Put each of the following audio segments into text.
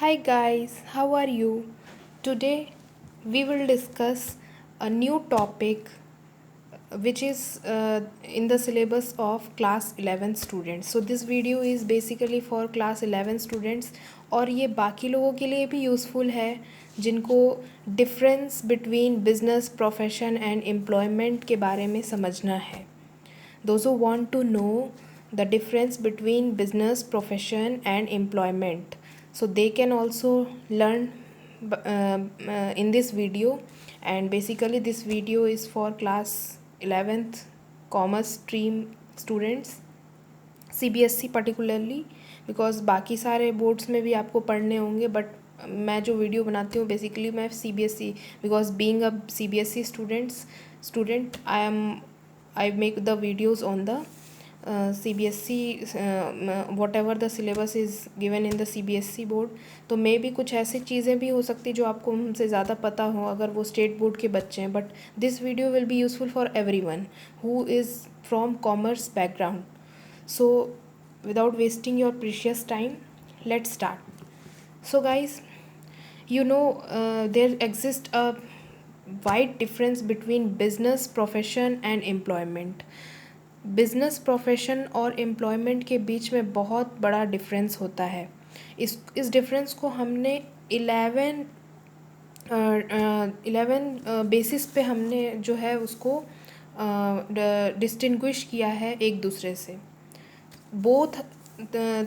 Hi guys, how are you? Today we will discuss a new topic which is in the syllabus of class 11 students. So this video is basically for class 11 students और ये बाकी लोगों के लिए भी useful है जिनको difference between business profession and employment के बारे में समझना है. Those who want to know the difference between business profession and employment, so they can also learn in this video. And basically this video is for class 11th commerce stream students, CBSE particularly, because बाकी सारे boards में भी आपको पढ़ने होंगे but मैं जो video बनाती हूँ बेसिकली मैं CBSE, because being a CBSE student I make the videos on the CBSE, whatever the syllabus is given in the CBSE board. तो मे भी कुछ ऐसी चीज़ें भी हो सकती जो आपको हमसे ज़्यादा पता हो अगर वो स्टेट बोर्ड के बच्चे हैं, but this video will be useful for everyone who is from commerce background. So without wasting your precious time, let's start. So guys, there exists a wide difference between business profession and employment. Business profession और employment के बीच में बहुत बड़ा difference होता है. इस difference को हमने 11 बेसिस पे हमने जो है उसको डिस्टिंग्विश किया है एक दूसरे से. बोथ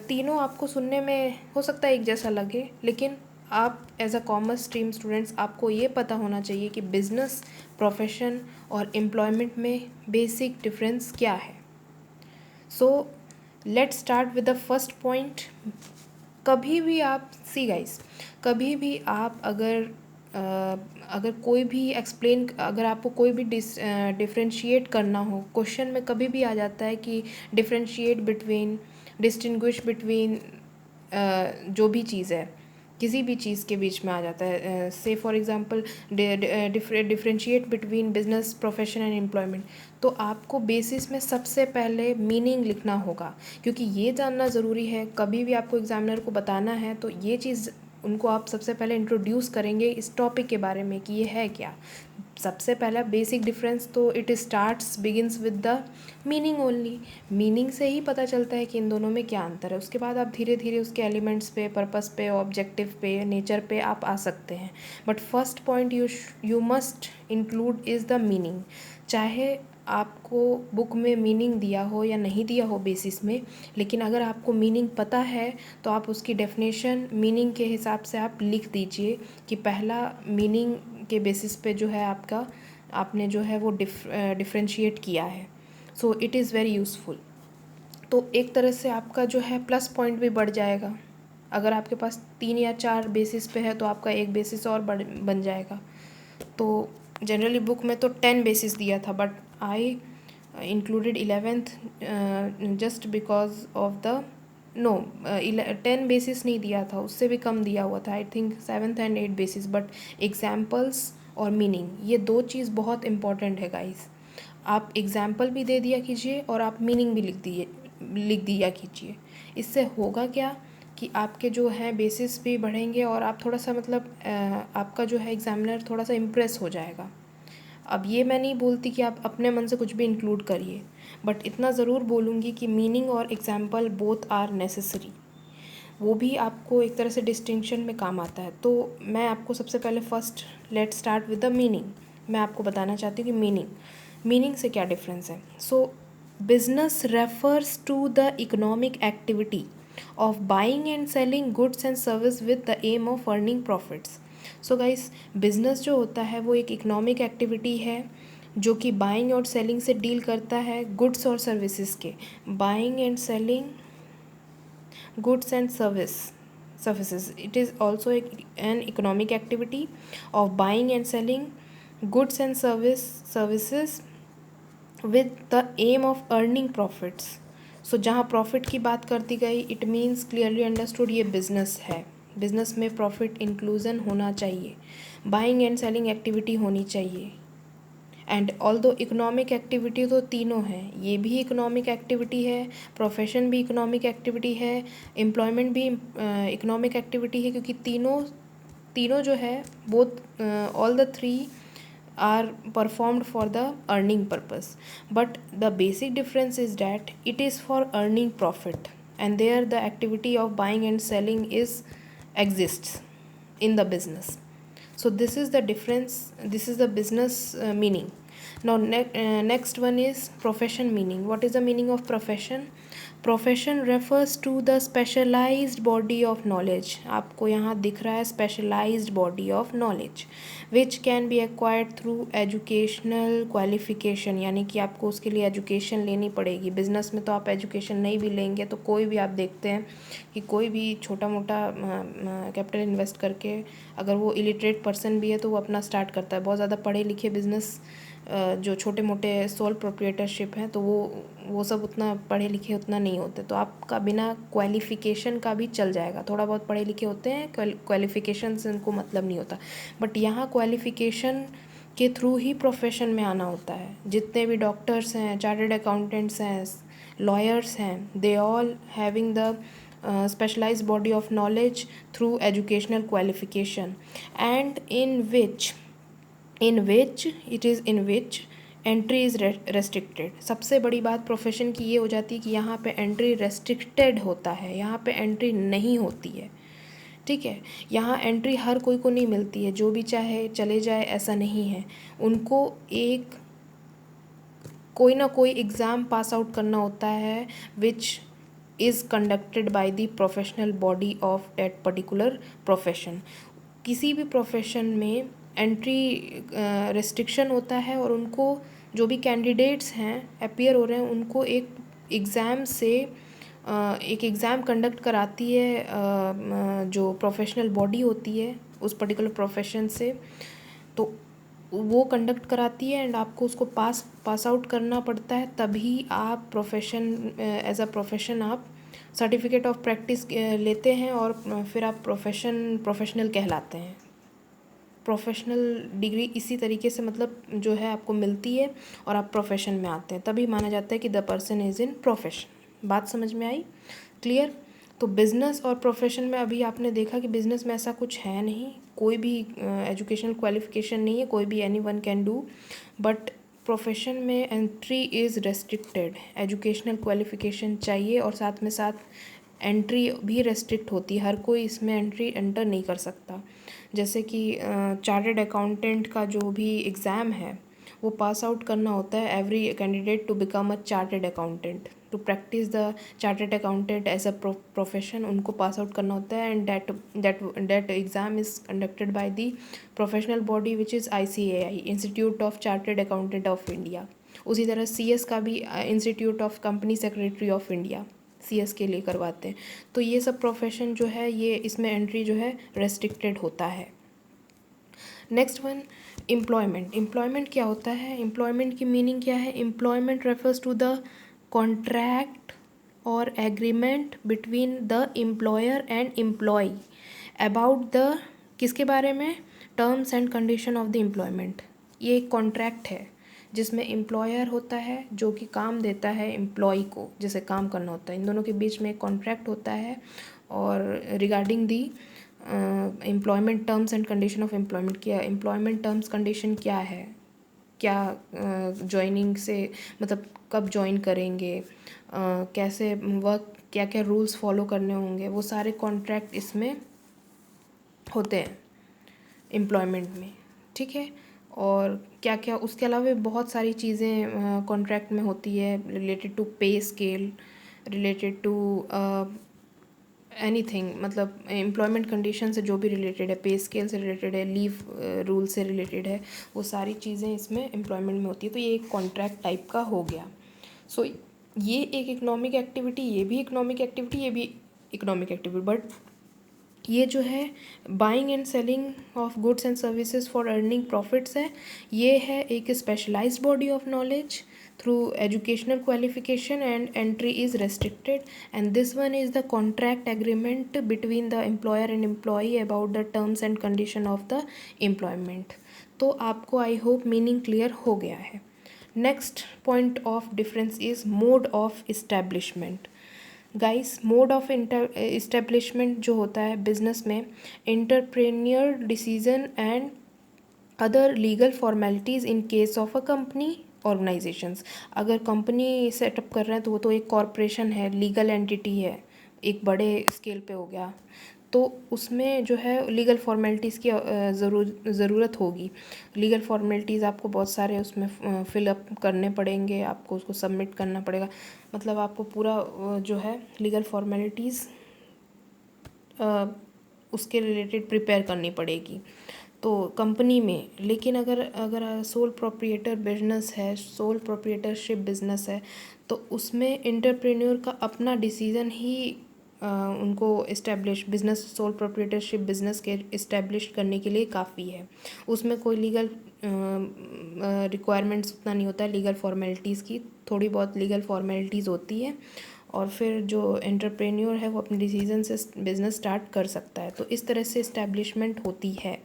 तीनों आपको सुनने में हो सकता है एक जैसा लगे, लेकिन आप as a commerce stream students आपको ये पता होना चाहिए कि बिजनेस प्रोफेशन और एम्प्लॉयमेंट में बेसिक डिफरेंस क्या है. So let's start with the first point. कभी भी आप गाइस, कभी भी आप अगर कोई भी अगर आपको कोई भी डिफ्रेंशिएट करना हो, क्वेश्चन में कभी भी आ जाता है कि डिस्टिंग्विश बिटवीन जो भी चीज़ है किसी भी चीज़ के बीच में आ जाता है. से for example differentiate between business profession and employment, तो आपको बेसिस में सबसे पहले मीनिंग लिखना होगा, क्योंकि ये जानना ज़रूरी है. कभी भी आपको एग्जामिनर को बताना है तो ये चीज़ उनको आप सबसे पहले इंट्रोड्यूस करेंगे इस टॉपिक के बारे में कि ये है क्या. सबसे पहला बेसिक डिफरेंस तो it begins with the meaning only. Meaning से ही पता चलता है कि इन दोनों में क्या अंतर है. उसके बाद आप धीरे धीरे उसके एलिमेंट्स पे, पर्पस पे, ऑब्जेक्टिव पे, नेचर पे आप आ सकते हैं. But first point you must include is the meaning. चाहे आपको बुक में मीनिंग दिया हो या नहीं दिया हो बेसिस में, लेकिन अगर आपको मीनिंग पता है तो आप उसकी डेफिनेशन मीनिंग के हिसाब से आप लिख दीजिए कि पहला मीनिंग के बेसिस पे जो है आपने जो है वो डिफ्रेंशिएट किया है. So it is very useful. तो एक तरह से आपका जो है प्लस पॉइंट भी बढ़ जाएगा. अगर आपके पास 3 या 4 बेसिस पे है तो आपका एक बेसिस और बन जाएगा. तो जनरली बुक में तो 10 बेसिस दिया था, but I included 11th just because of the 10 basis नहीं दिया था, उससे भी कम दिया हुआ था. I think 7th and 8th basis. But examples और मीनिंग, ये दो चीज़ बहुत इंपॉर्टेंट है गाइस. आप एग्जाम्पल भी दे दिया कीजिए और आप मीनिंग भी लिख दिया कीजिए. इससे होगा क्या कि आपके जो है बेसिस भी बढ़ेंगे और आप थोड़ा सा आपका जो है एग्जामिनर थोड़ा सा इम्प्रेस हो जाएगा. अब ये मैं नहीं बोलती कि आप अपने मन से कुछ भी इंक्लूड करिए, बट इतना ज़रूर बोलूँगी कि मीनिंग और एग्जाम्पल बोथ आर नेसेसरी. वो भी आपको एक तरह से डिस्टिंक्शन में काम आता है. तो मैं आपको सबसे पहले first let start with the meaning. मैं आपको बताना चाहती हूँ कि मीनिंग से क्या डिफरेंस है. So business refers to the economic activity of buying and selling goods and service with the aim of earning profits. So guys, business जो होता है वो एक इकोनॉमिक एक्टिविटी है जो कि बाइंग और सेलिंग से डील करता है गुड्स और सर्विसेज के. Buying and selling goods and services. It is also an economic activity of buying and selling goods and services with the aim of earning profits. सो जहाँ प्रॉफिट की बात करती गई, इट मीन्स क्लियरली अंडरस्टूड ये business है. Business में profit inclusion होना चाहिए, बाइंग एंड सेलिंग एक्टिविटी होनी चाहिए. एंड ऑल्दो इकोनॉमिक एक्टिविटी तो तीनों हैं, ये भी इकोनॉमिक एक्टिविटी है, प्रोफेशन भी इकोनॉमिक एक्टिविटी है, एम्प्लॉयमेंट भी इकोनॉमिक एक्टिविटी है, क्योंकि तीनों तीनों जो है both all the three are performed for the earning purpose, but the basic difference is that it is for earning profit, and there the activity of buying and selling is exists in the business. So this is the difference, this is the business meaning. Now next one is profession meaning. What is the meaning of profession? Profession refers to the specialised body of knowledge, आपको यहाँ दिख रहा है specialised body of knowledge which can be acquired through educational qualification, यानी कि आपको उसके लिए एजुकेशन लेनी पड़ेगी। बिजनेस में तो आप एजुकेशन नहीं भी लेंगे तो कोई भी, आप देखते हैं कि कोई भी छोटा मोटा कैपिटल इन्वेस्ट करके अगर वो इलिटरेट पर्सन भी है तो वो अपना स्टार्ट करता है। बहुत ज़्यादा पढ़े लिखे बिजनेस जो छोटे मोटे सोल प्रोप्रिएटरशिप हैं तो वो सब उतना पढ़े लिखे उतना नहीं होते, तो आपका बिना क्वालिफ़िकेशन का भी चल जाएगा। थोड़ा बहुत पढ़े लिखे होते हैं, क्वालिफ़िकेशन से उनको मतलब नहीं होता, बट यहाँ क्वालिफ़िकेशन के थ्रू ही प्रोफेशन में आना होता है। जितने भी डॉक्टर्स हैं, चार्टर्ड अकाउंटेंट्स हैं, लॉयर्स हैं, they all having the specialized body of knowledge through educational qualification, and in which entry is restricted. सबसे बड़ी बात प्रोफेशन की ये हो जाती है कि यहाँ पे एंट्री रेस्ट्रिक्टेड होता है, यहाँ पे एंट्री नहीं होती है, ठीक है। यहाँ एंट्री हर कोई को नहीं मिलती है, जो भी चाहे चले जाए ऐसा नहीं है। उनको एक कोई ना कोई एग्ज़ाम पास आउट करना होता है which is conducted by the professional body of that particular profession. किसी भी प्रोफेशन में एंट्री रेस्ट्रिक्शन होता है, और उनको जो भी कैंडिडेट्स हैं अपीयर हो रहे हैं उनको एक एग्ज़ाम से एक एग्ज़ाम कंडक्ट कराती है जो प्रोफेशनल बॉडी होती है उस पर्टिकुलर प्रोफेशन से, तो वो कंडक्ट कराती है एंड आपको उसको पास आउट करना पड़ता है, तभी आप प्रोफेशन एज अ प्रोफेशन आप सर्टिफिकेट ऑफ प्रैक्टिस लेते हैं और फिर आप प्रोफेशनल कहलाते हैं। प्रोफेशनल डिग्री इसी तरीके से मतलब जो है आपको मिलती है और आप प्रोफेशन में आते हैं, तभी माना जाता है कि the person is in profession. बात समझ में आई? क्लियर? तो बिज़नेस और प्रोफेशन में अभी आपने देखा कि बिज़नेस में ऐसा कुछ है नहीं, कोई भी एजुकेशनल क्वालिफिकेशन नहीं है, कोई भी any one can do, but profession में entry is restricted, educational qualification चाहिए और साथ में साथ एंट्री भी रेस्ट्रिक्ट होती है, हर कोई इसमें एंटर नहीं कर सकता। जैसे कि चार्टर्ड अकाउंटेंट का जो भी एग्ज़ाम है वो पास आउट करना होता है every candidate to become a chartered accountant, to practise the chartered accountant as a profession, उनको पास आउट करना होता है, and that exam is conducted by the professional body which is ICAI, Institute of Chartered Accountant of India. उसी तरह CS का भी Institute of Company Secretary of India, CS के लिए करवाते हैं। तो ये सब प्रोफेशन जो है ये इसमें एंट्री जो है रेस्ट्रिक्टेड होता है। Next one, employment. एम्प्लॉयमेंट क्या होता है? एम्प्लॉयमेंट की मीनिंग क्या है? Employment refers to the contract और agreement between the employer and employee about the किसके बारे में? Terms and condition of the employment. ये एक कॉन्ट्रैक्ट है जिसमें एम्प्लॉयर होता है जो कि काम देता है एम्प्लॉय को, जैसे काम करना होता है, इन दोनों के बीच में एक कॉन्ट्रैक्ट होता है। और regarding the employment terms and condition of employment, क्या एम्प्लॉयमेंट टर्म्स कंडीशन क्या है, क्या ज्वाइनिंग से मतलब कब ज्वाइन करेंगे, कैसे वर्क, क्या क्या रूल्स फॉलो करने होंगे, वो सारे कॉन्ट्रैक्ट इसमें होते हैं एम्प्लॉयमेंट में, ठीक है। और क्या क्या उसके अलावा बहुत सारी चीज़ें कॉन्ट्रैक्ट में होती है related to pay scale, related to anything, मतलब एम्प्लॉयमेंट कंडीशन से जो भी रिलेटेड है, पे स्केल से रिलेटेड है, लीव रूल से रिलेटेड है, वो सारी चीज़ें इसमें एम्प्लॉयमेंट में होती है। तो ये एक कॉन्ट्रैक्ट टाइप का हो गया। सो ये एक इकोनॉमिक एक्टिविटी, ये भी इकोनॉमिक एक्टिविटी, ये भी इकोनॉमिक एक्टिविटी, बट ये जो है buying and selling of goods and services for earning profits है, ये है एक specialised body of knowledge through educational qualification, and entry is restricted. And this one is the contract agreement between the employer and employee about the terms and condition of the employment. तो आपको I hope meaning clear हो गया है. Next point of difference is mode of establishment. Guys, mode of establishment जो होता है business में, entrepreneur decision and other legal formalities in case of a company organisations. अगर कंपनी सेटअप कर रहे हैं तो वो तो एक कॉरपोरेशन है, लीगल एंटिटी है, एक बड़े स्केल पे हो गया, तो उसमें जो है लीगल फॉर्मेलिटीज़ की ज़रूरत होगी. लीगल फॉर्मेलिटीज़ आपको बहुत सारे उसमें फिलअप करने पड़ेंगे, आपको उसको सबमिट करना पड़ेगा. मतलब आपको पूरा जो है लीगल फॉर्मेलिटीज़ उसके रिलेटेड प्रिपेयर करनी पड़ेगी तो कंपनी में. लेकिन अगर सोल प्रोप्रिएटर बिजनेस है, सोल प्रोप्रिएटरशिप बिजनेस है, तो उसमें एंटरप्रेन्योर का अपना डिसीज़न ही उनको इस्टेब्लिश बिजनेस, सोल प्रोप्रिएटरशिप बिजनेस के इस्टेब्लिश करने के लिए काफ़ी है. उसमें कोई लीगल रिक्वायरमेंट्स उतना नहीं होता है. लीगल फॉर्मेलिटीज़ की थोड़ी बहुत लीगल फॉर्मेलिटीज़ होती है, और फिर जो एंटरप्रेन्योर है वो अपने डिसीजन से बिज़नेस स्टार्ट कर सकता है. तो इस तरह से इस्टेब्लिशमेंट होती है.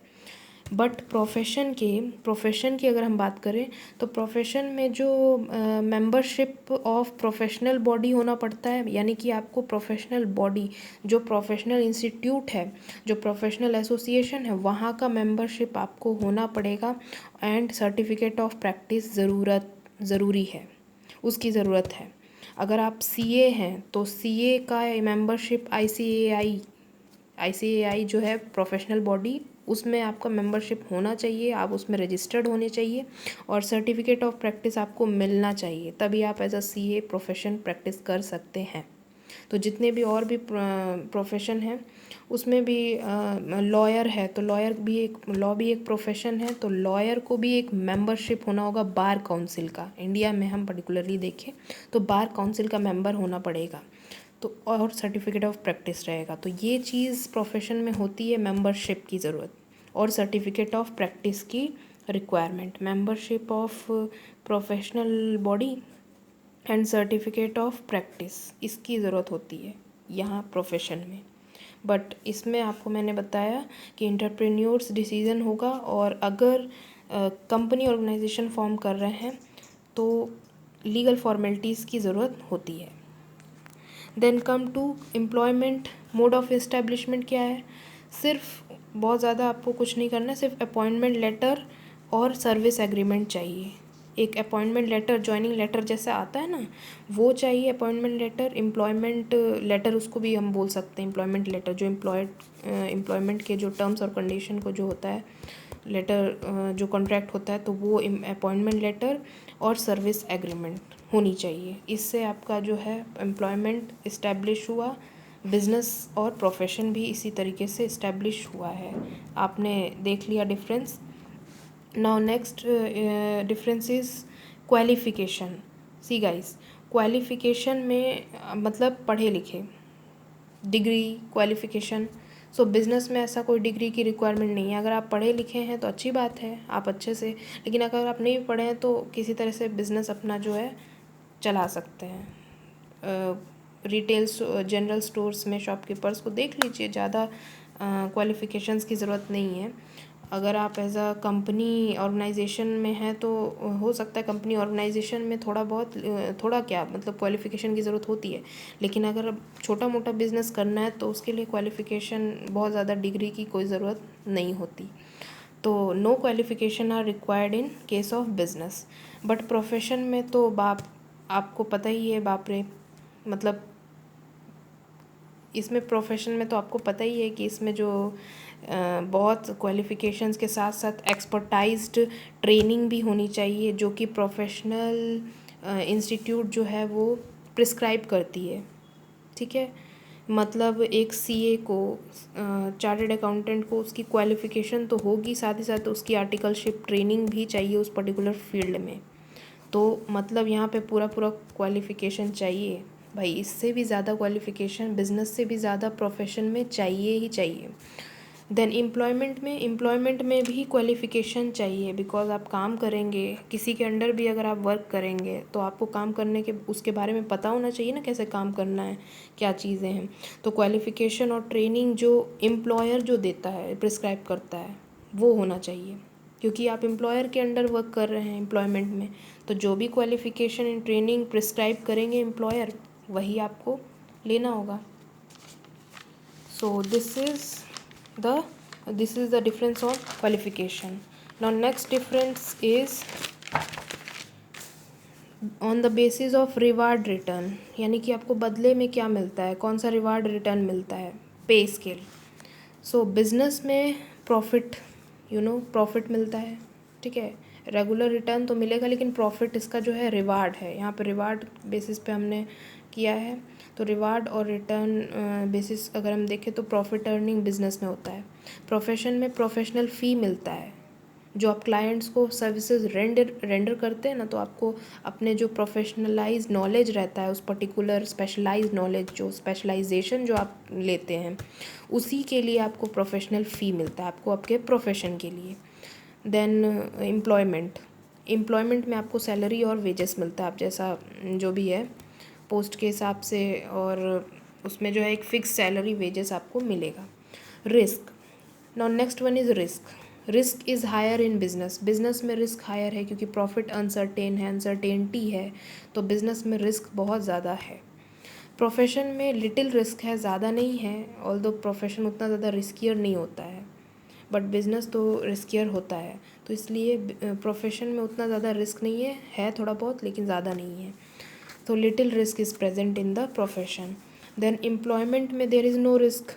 बट प्रोफेशन की अगर हम बात करें तो प्रोफेशन में जो मेंबरशिप ऑफ प्रोफेशनल बॉडी होना पड़ता है, यानी कि आपको प्रोफेशनल बॉडी, जो प्रोफेशनल इंस्टीट्यूट है, जो प्रोफेशनल एसोसिएशन है, वहाँ का मेंबरशिप आपको होना पड़ेगा. एंड सर्टिफिकेट ऑफ प्रैक्टिस ज़रूरी है, उसकी ज़रूरत है. अगर आप सीए हैं तो सीए का मेंबरशिप आईसीएआई जो है प्रोफेशनल बॉडी, उसमें आपका मेंबरशिप होना चाहिए, आप उसमें रजिस्टर्ड होने चाहिए, और सर्टिफिकेट ऑफ प्रैक्टिस आपको मिलना चाहिए, तभी आप as a CA profession practice कर सकते हैं. तो जितने भी और भी प्रोफेशन हैं उसमें भी लॉयर है तो लॉ भी एक प्रोफेशन है, तो लॉयर को भी एक मेंबरशिप होना होगा बार काउंसिल का. इंडिया में हम पर्टिकुलरली देखें तो बार काउंसिल का मेंबर होना पड़ेगा, तो और सर्टिफिकेट ऑफ प्रैक्टिस रहेगा. तो ये चीज़ प्रोफेशन में होती है, मेंबरशिप की ज़रूरत और सर्टिफिकेट ऑफ प्रैक्टिस की requirement. Membership of professional body and certificate of practice, इसकी ज़रूरत होती है यहाँ प्रोफेशन में. बट इसमें आपको मैंने बताया कि एंटरप्रेन्योर्स डिसीजन होगा, और अगर कंपनी ऑर्गेनाइजेशन फॉर्म कर रहे हैं तो लीगल फॉर्मेलिटीज़ की ज़रूरत होती है. Then come to employment. Mode of establishment क्या है? सिर्फ बहुत ज़्यादा आपको कुछ नहीं करना है, सिर्फ अपॉइंटमेंट लेटर और सर्विस एग्रीमेंट चाहिए. एक अपॉइंटमेंट लेटर, जॉइनिंग लेटर जैसा आता है ना, वो चाहिए. अपॉइंटमेंट लेटर, एम्प्लॉयमेंट लेटर उसको भी हम बोल सकते हैं. एम्प्लॉयमेंट लेटर जो एम्प्लॉयमेंट के जो टर्म्स और कंडीशन को जो होता है लेटर, जो कॉन्ट्रैक्ट होता है, तो वो अपॉइंटमेंट लेटर और सर्विस एग्रीमेंट होनी चाहिए. इससे आपका जो है एम्प्लॉयमेंट इस्टेब्लिश हुआ, बिज़नेस और प्रोफेशन भी इसी तरीके से इस्टेब्लिश हुआ है. आपने देख लिया difference. Now next difference is qualification. See guys, qualification में मतलब पढ़े लिखे, डिग्री, क्वालिफिकेशन. सो बिज़नेस में ऐसा कोई डिग्री की रिक्वायरमेंट नहीं है. अगर आप पढ़े लिखे हैं तो अच्छी बात है, आप अच्छे से. लेकिन अगर आप नहीं पढ़े हैं तो किसी तरह से बिज़नेस अपना जो है चला सकते हैं. रिटेल्स, जनरल स्टोर्स में शॉपकीपर्स को देख लीजिए, ज़्यादा क्वालिफ़िकेशंस की ज़रूरत नहीं है. अगर आप एज अ कंपनी ऑर्गेनाइजेशन में हैं तो हो सकता है कंपनी ऑर्गेनाइजेशन में थोड़ा क्या मतलब क्वालिफ़िकेशन की ज़रूरत होती है. लेकिन अगर छोटा मोटा बिज़नेस करना है तो उसके लिए क्वालिफ़िकेशन, बहुत ज़्यादा डिग्री की कोई ज़रूरत नहीं होती. तो no qualification are required in case of business. But profession में तो आपको पता ही है, बाप रे, मतलब इसमें प्रोफेशन में तो आपको पता ही है कि इसमें जो बहुत क्वालिफ़िकेशंस के साथ साथ एक्सपर्टाइज्ड ट्रेनिंग भी होनी चाहिए, जो कि प्रोफेशनल इंस्टीट्यूट जो है वो प्रिस्क्राइब करती है. ठीक है, मतलब एक सीए को, चार्टर्ड अकाउंटेंट को उसकी क्वालिफ़िकेशन तो होगी, साथ ही साथ उसकी आर्टिकलशिप ट्रेनिंग भी चाहिए उस पर्टिकुलर फील्ड में. तो मतलब यहाँ पे पूरा क्वालिफ़िकेशन चाहिए भाई. इससे भी ज़्यादा क्वालिफ़िकेशन बिज़नेस से भी ज़्यादा प्रोफेशन में चाहिए ही चाहिए. देन एम्प्लॉयमेंट में भी क्वालिफ़िकेशन चाहिए, बिकॉज आप काम करेंगे किसी के अंडर भी, अगर आप वर्क करेंगे तो आपको काम करने के उसके बारे में पता होना चाहिए ना, कैसे काम करना है, क्या चीज़ें हैं। तो क्वालिफ़िकेशन और ट्रेनिंग जो एम्प्लॉयर जो देता है, प्रिस्क्राइब करता है, वो होना चाहिए, क्योंकि आप एम्प्लॉयर के अंडर वर्क कर रहे हैं एम्प्लॉयमेंट में। तो जो भी क्वालिफ़िकेशन एंड ट्रेनिंग प्रिस्क्राइब करेंगे एम्प्लॉयर, वही आपको लेना होगा। So this is the difference on qualification. Now next difference is on the basis of reward return, यानी कि आपको बदले में क्या मिलता है, कौन सा रिवार्ड रिटर्न मिलता है, पे स्केल। सो बिजनेस में प्रॉफिट, प्रॉफिट मिलता है, ठीक है। रेगुलर रिटर्न तो मिलेगा, लेकिन प्रॉफिट इसका जो है रिवार्ड है, यहाँ पे रिवार्ड बेसिस पे हमने किया है। तो रिवार्ड और रिटर्न बेसिस अगर हम देखें तो प्रॉफिट अर्निंग बिजनेस में होता है। प्रोफेशन में प्रोफेशनल फ़ी मिलता है, जो आप क्लाइंट्स को सर्विसेज रेंडर करते हैं ना, तो आपको अपने जो प्रोफेशनलाइज नॉलेज रहता है, उस पर्टिकुलर स्पेशलाइज नॉलेज, जो स्पेशलाइजेशन जो आप लेते हैं, उसी के लिए आपको प्रोफेशनल फ़ी मिलता है, आपको आपके प्रोफेशन के लिए। देन एम्प्लॉयमेंट में आपको सैलरी और वेजेस मिलता है, आप जैसा जो भी है पोस्ट के हिसाब से, और उसमें जो है एक फ़िक्स सैलरी वेजेस आपको मिलेगा। Risk, now next one is risk is higher in business में रिस्क हायर है, क्योंकि प्रॉफिट अनसर्टेन है, अनसर्टेनिटी है, तो बिज़नेस में रिस्क बहुत ज़्यादा है। प्रोफेशन में लिटिल रिस्क है, ज़्यादा नहीं है, ऑल्दो प्रोफेशन उतना ज़्यादा रिस्कियर नहीं होता है, बट बिज़नेस तो रिस्कियर होता है, तो इसलिए प्रोफेशन में उतना ज़्यादा रिस्क नहीं है थोड़ा बहुत, लेकिन ज़्यादा नहीं है। तो little risk is present in the profession. Then employment में देयर इज़ नो रिस्क।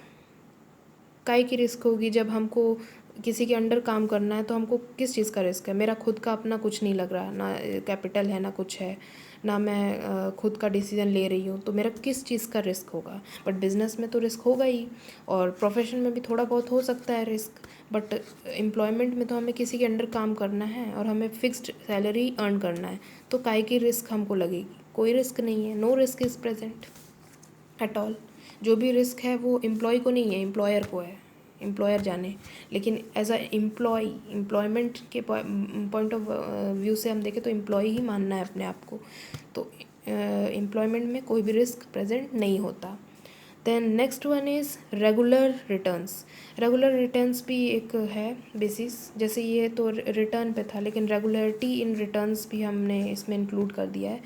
काहे की रिस्क होगी, जब हमको किसी के अंडर काम करना है तो हमको किस चीज़ का रिस्क है, मेरा खुद का अपना कुछ नहीं लग रहा, ना कैपिटल है ना कुछ है, ना मैं खुद का डिसीजन ले रही हूँ, तो मेरा किस चीज़ का रिस्क होगा। बट बिज़नेस में तो रिस्क होगा ही, और प्रोफेशन में भी थोड़ा बहुत हो सकता है रिस्क, बट एम्प्लॉयमेंट में तो हमें किसी के अंडर काम करना है और हमें फिक्स्ड सैलरी अर्न करना है, तो काहे की रिस्क हमको लगेगी, कोई रिस्क नहीं है, no risk is present at all. जो भी रिस्क है वो एम्प्लॉय को नहीं है, एम्प्लॉयर को है, एम्प्लॉयर जाने। लेकिन एज अ एम्प्लॉयमेंट के पॉइंट ऑफ व्यू से हम देखें तो एम्प्लॉय ही मानना है अपने आप को, तो एम्प्लॉयमेंट में कोई भी रिस्क प्रेजेंट नहीं होता। Then next one is regular returns भी एक है बेसिस, जैसे ये तो रिटर्न पे था, लेकिन रेगुलरिटी इन रिटर्न्स भी हमने इसमें इंक्लूड कर दिया है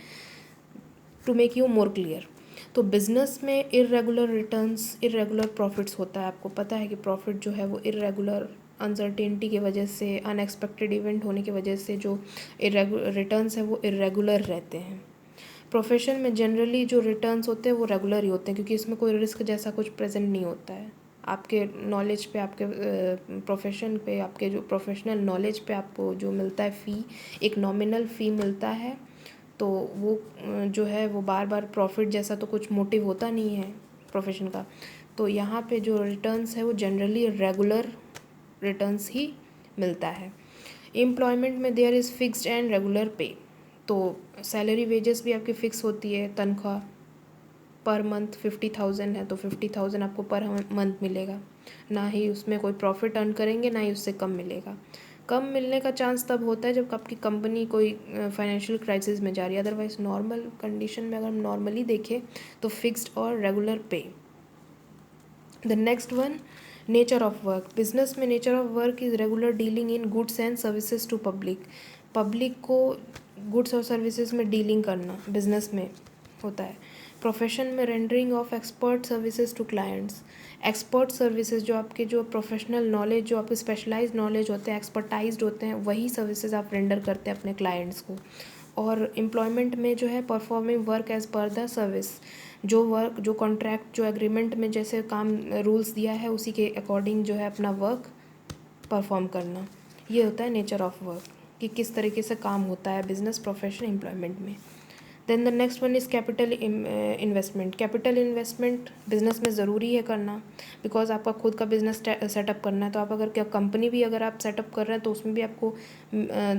to make you more clear. तो बिज़नेस में इरेगुलर रिटर्न्स, इरेगुलर प्रॉफिट्स होता है, आपको पता है कि प्रॉफिट जो है वो इरेगुलर, अनसर्टेनिटी की वजह से, अनएक्सपेक्टेड इवेंट होने की वजह से जो रिटर्न्स है वो इरेगुलर रहते हैं। प्रोफेशन में जनरली जो रिटर्न्स होते हैं वो रेगुलर ही होते हैं, क्योंकि इसमें कोई रिस्क जैसा कुछ प्रेजेंट नहीं होता है। आपके नॉलेज पे, आपके प्रोफेशन पे, आपके जो प्रोफेशनल नॉलेज पे आपको जो मिलता है फ़ी, एक नॉमिनल फ़ी मिलता है, तो वो जो है वो बार बार प्रॉफिट जैसा तो कुछ मोटिव होता नहीं है प्रोफेशन का। तो यहाँ पे जो रिटर्न्स है वो जनरली रेगुलर रिटर्न्स ही मिलता है। एम्प्लॉयमेंट में there is fixed and regular pay, तो सैलरी वेजेस भी आपकी फ़िक्स होती है, तनख्वाह पर मंथ 50,000 है तो 50,000 आपको पर मंथ मिलेगा, ना ही उसमें कोई प्रॉफिट अर्न करेंगे, ना ही उससे कम मिलेगा। कम मिलने का चांस तब होता है जब आपकी कंपनी कोई फाइनेंशियल क्राइसिस में जा रही है, अदरवाइज नॉर्मल कंडीशन में अगर हम नॉर्मली देखें तो फिक्स्ड और regular pay. The next one, nature of work. Business में nature of work is regular dealing in goods and services to public को गुड्स और सर्विसेज में डीलिंग करना बिजनेस में होता है। प्रोफेशन में rendering of expert services to clients. Expert services जो आपके जो प्रोफेशनल नॉलेज, जो आपके स्पेशलाइज्ड नॉलेज होते हैं, एक्सपर्टाइज्ड होते हैं, वही सर्विसेज आप रेंडर करते हैं अपने क्लाइंट्स को। और एम्प्लॉयमेंट में जो है performing work as per the service, जो वर्क, जो कॉन्ट्रैक्ट, जो एग्रीमेंट में जैसे काम रूल्स दिया है उसी के अकॉर्डिंग जो है अपना वर्क परफॉर्म करना। ये होता है नेचर ऑफ वर्क, कि किस तरीके से काम होता है बिजनेस, प्रोफेशन, एम्प्लॉयमेंट में। Then the next one is capital investment. Capital investment business में ज़रूरी है करना, बिकॉज आपका खुद का बिजनेस सेटअप करना है, तो आप अगर क्या कंपनी भी अगर आप सेटअप कर रहे हैं तो उसमें भी आपको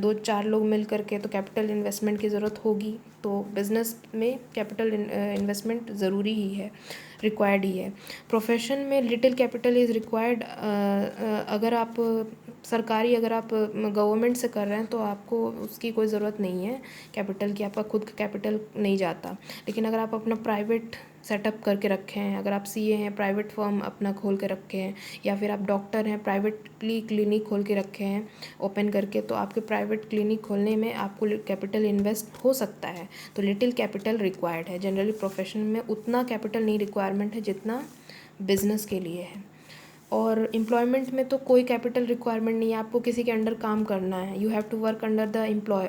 2-4 लोग मिल करके तो कैपिटल इन्वेस्टमेंट की ज़रूरत होगी, तो बिज़नेस में कैपिटल इन्वेस्टमेंट ज़रूरी ही है। रिक्वायर्ड ही है। प्रोफेशन में लिटिल कैपिटल इज़ रिक्वायर्ड। अगर आप सरकारी, अगर आप गवर्नमेंट से कर रहे हैं तो आपको उसकी कोई ज़रूरत नहीं है कैपिटल की, आपका खुद का कैपिटल नहीं जाता। लेकिन अगर आप अपना प्राइवेट सेटअप करके रखे हैं, अगर आप सीए हैं, प्राइवेट फर्म अपना खोल के रखे हैं, या फिर आप डॉक्टर हैं, प्राइवेटली क्लिनिक खोल के रखे हैं ओपन करके, तो आपके प्राइवेट क्लिनिक खोलने में आपको कैपिटल इन्वेस्ट हो सकता है, तो लिटिल कैपिटल रिक्वायर्ड है। जनरली प्रोफेशन में उतना कैपिटल नहीं रिक्वायरमेंट है जितना बिजनेस के लिए है। और एम्प्लॉयमेंट में तो कोई कैपिटल रिक्वायरमेंट नहीं है, आपको किसी के अंडर काम करना है, you have to work under the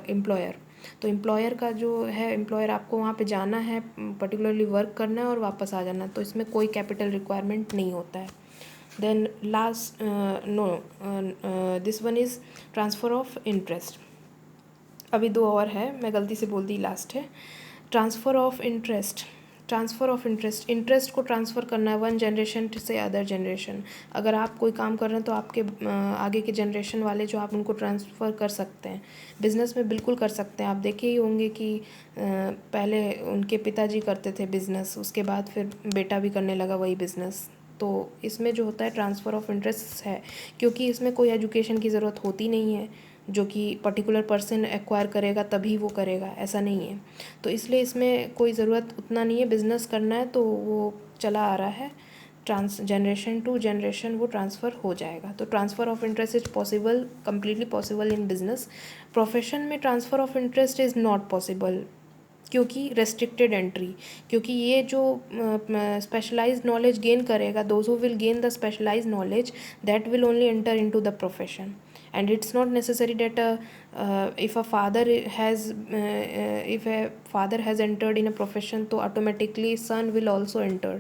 employer. तो एम्प्लॉयर का जो है, एम्प्लॉयर आपको वहाँ पे जाना है, पर्टिकुलरली वर्क करना है और वापस आ जाना है, तो इसमें कोई कैपिटल रिक्वायरमेंट नहीं होता है। Then last, this one is transfer of interest. अभी दो और है, मैं गलती से बोल दी, लास्ट है transfer of interest. Transfer of interest, interest को ट्रांसफ़र करना है वन जनरेशन से अदर जनरेशन। अगर आप कोई काम कर रहे हैं तो आपके आगे के जनरेशन वाले जो, आप उनको ट्रांसफ़र कर सकते हैं। बिज़नेस में बिल्कुल कर सकते हैं। आप देखे ही होंगे कि पहले उनके पिताजी करते थे बिज़नेस, उसके बाद फिर बेटा भी करने लगा वही बिज़नेस। तो इसमें जो होता है ट्रांसफ़र ऑफ इंटरेस्ट है, क्योंकि इसमें कोई एजुकेशन की ज़रूरत होती नहीं है, जो कि पर्टिकुलर पर्सन एक्वायर करेगा तभी वो करेगा, ऐसा नहीं है। तो इसलिए इसमें कोई ज़रूरत उतना नहीं है, बिज़नेस करना है तो वो चला आ रहा है, ट्रांस जनरेशन टू जनरेशन वो ट्रांसफ़र हो जाएगा। तो transfer of interest is possible, completely possible in business. Profession में transfer of interest is not possible, क्योंकि रेस्ट्रिक्टेड एंट्री, क्योंकि ये जो स्पेशलाइज्ड नॉलेज गेन करेगा, those who will gain the specialised knowledge, that will only enter into the profession. And it's not necessary that if a father has if a father has entered in a profession, तो automatically son will also enter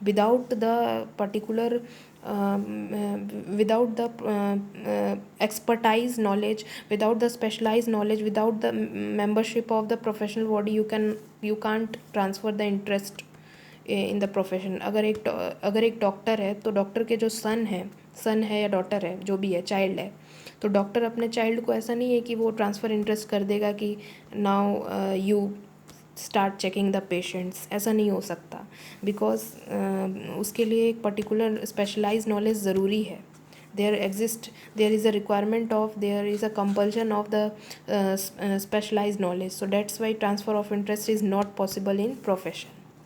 without the particular without the expertise knowledge, without the specialized knowledge, without the membership of the professional body, you can't transfer the interest in the profession. अगर एक doctor है तो doctor के जो सन है या daughter है, जो भी है, चाइल्ड है, तो डॉक्टर अपने चाइल्ड को ऐसा नहीं है कि वो ट्रांसफ़र इंटरेस्ट कर देगा कि now you start checking the patients, ऐसा नहीं हो सकता, बिकॉज उसके लिए एक पर्टिकुलर स्पेशलाइज्ड नॉलेज ज़रूरी है। there is a requirement of, there is a compulsion of the specialized knowledge, so that's why transfer of interest is not possible in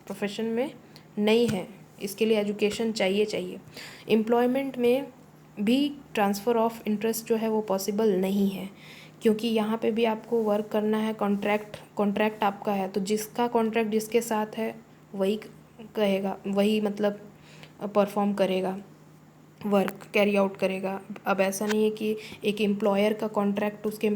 profession में नहीं है, इसके लिए एजुकेशन चाहिए। एम्प्लॉयमेंट में भी ट्रांसफ़र ऑफ इंटरेस्ट जो है वो पॉसिबल नहीं है, क्योंकि यहाँ पे भी आपको वर्क करना है, कॉन्ट्रैक्ट आपका है, तो जिसका कॉन्ट्रैक्ट जिसके साथ है वही कहेगा, वही मतलब परफॉर्म करेगा, वर्क कैरी आउट करेगा। अब ऐसा नहीं है कि एक एम्प्लॉयर का कॉन्ट्रैक्ट उसके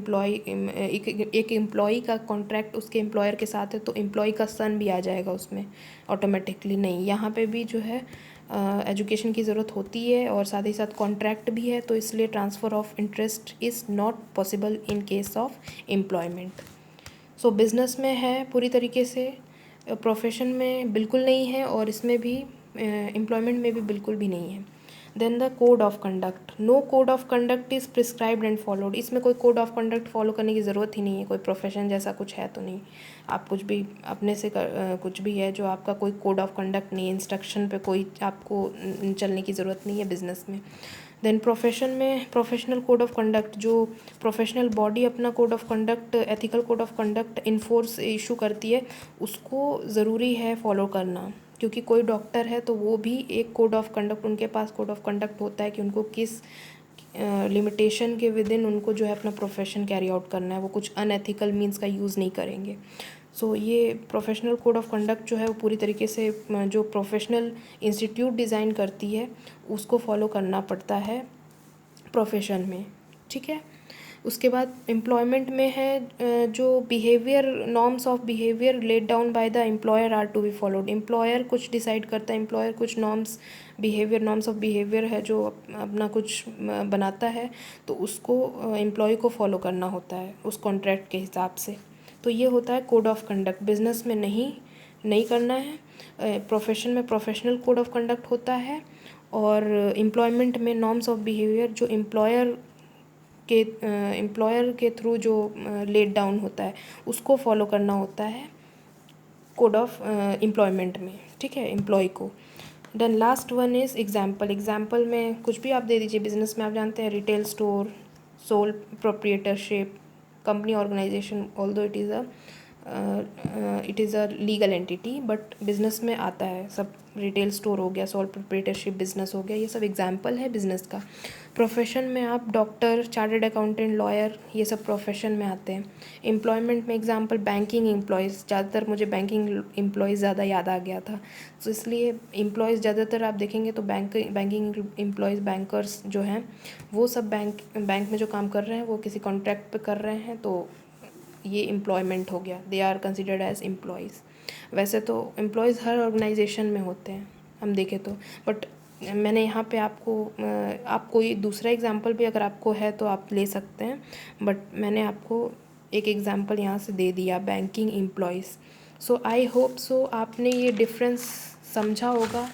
एक एम्प्लॉई का कॉन्ट्रैक्ट उसके एम्प्लॉयर के साथ है तो एम्प्लॉई का सन भी आ जाएगा उसमें ऑटोमेटिकली, नहीं, यहाँ पे भी जो है एजुकेशन की ज़रूरत होती है और साथ ही साथ कॉन्ट्रैक्ट भी है, तो इसलिए transfer of interest is not possible in case of employment. So business में है पूरी तरीके से, प्रोफेशन में बिल्कुल नहीं है, और इसमें भी एम्प्लॉयमेंट में भी बिल्कुल भी नहीं है। Then the code of conduct, no code of conduct is prescribed and followed. इसमें कोई कोड ऑफ कंडक्ट फॉलो करने की ज़रूरत ही नहीं है, कोई प्रोफेशन जैसा कुछ है तो नहीं, आप कुछ भी अपने से कुछ भी है जो आपका कोई कोड ऑफ कंडक्ट नहीं है, इंस्ट्रक्शन पे कोई आपको चलने की ज़रूरत नहीं है बिज़नेस में। देन प्रोफेशन में प्रोफेशनल कोड ऑफ कंडक्ट, जो प्रोफेशनल बॉडी अपना code of conduct, ethical code of conduct enforce issue करती है, उसको ज़रूरी है फॉलो करना, क्योंकि कोई डॉक्टर है तो वो भी एक कोड ऑफ कंडक्ट, उनके पास कोड ऑफ कंडक्ट होता है कि उनको किस लिमिटेशन के विद इन उनको जो है अपना प्रोफेशन कैरी आउट करना है, वो कुछ अनएथिकल मीन्स का यूज़ नहीं करेंगे। सो ये प्रोफेशनल कोड ऑफ कंडक्ट जो है वो पूरी तरीके से जो प्रोफेशनल इंस्टीट्यूट डिज़ाइन करती है उसको फॉलो करना पड़ता है प्रोफेशन में, ठीक है। उसके बाद एम्प्लॉयमेंट में है जो behaviour, norms of behaviour laid down by the employer are to be followed. Employer कुछ डिसाइड करता है, एम्प्लॉयर कुछ नॉर्म्स ऑफ बिहेवियर है जो अपना कुछ बनाता है, तो उसको एम्प्लॉय को फॉलो करना होता है उस कॉन्ट्रैक्ट के हिसाब से। तो ये होता है कोड ऑफ कंडक्ट। बिजनेस में नहीं करना है, प्रोफेशन में प्रोफेशनल कोड ऑफ कंडक्ट होता है, और एम्प्लॉयमेंट में नॉर्म्स ऑफ बिहेवियर जो एम्प्लॉयर के थ्रू जो लेड डाउन होता है उसको फॉलो करना होता है कोड ऑफ एम्प्लॉयमेंट में, ठीक है, एम्प्लॉय को। Then last one is example. Example में कुछ भी आप दे दीजिए। बिजनेस में आप जानते हैं retail store, sole proprietorship, company organisation, although it is a legal entity, but business में आता है सब। रिटेल स्टोर हो गया, सोल प्रोप्रिएटरशिप बिजनेस हो गया, ये सब एग्जाम्पल है बिजनेस का। प्रोफेशन में आप डॉक्टर, चार्टर्ड अकाउंटेंट, लॉयर, ये सब प्रोफेशन में आते हैं। एम्प्लॉयमेंट में एग्जाम्पल बैंकिंग एम्प्लॉयज़, ज़्यादातर मुझे बैंकिंग एम्प्लॉयज़ ज़्यादा याद आ गया था, तो इसलिए एम्प्लॉयज़ ज़्यादातर आप देखेंगे तो बैंकिंग एम्प्लॉयज़, बैंकर्स जो हैं वो सब बैंक में जो काम कर रहे हैं वो किसी कॉन्ट्रैक्ट पे कर रहे हैं, तो ये एम्प्लॉयमेंट हो गया, they are considered as employees. वैसे तो एम्प्लॉयज़ हर ऑर्गेनाइजेशन में होते हैं हम देखें तो, बट मैंने यहाँ पे आप कोई दूसरा एग्जांपल भी अगर आपको है तो आप ले सकते हैं, बट मैंने आपको एक एग्जांपल यहाँ से दे दिया, banking employees. So I hope so आपने ये डिफरेंस समझा होगा।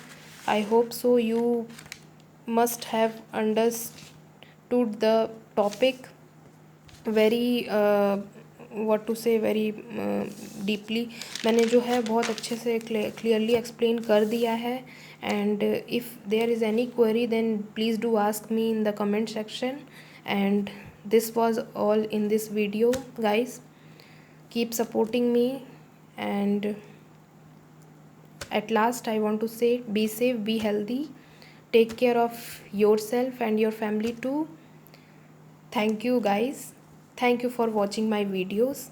I hope so you must have understood the topic very what to say very deeply. मैंने जो है बहुत अच्छे से क्लियरली एक्सप्लेन कर दिया है। And if there is any query then please do ask me in the comment section. And this was all in this video, guys. Keep supporting me, and at last I want to say, be safe, be healthy, take care of yourself and your family too. Thank you, guys. Thank you for watching my videos.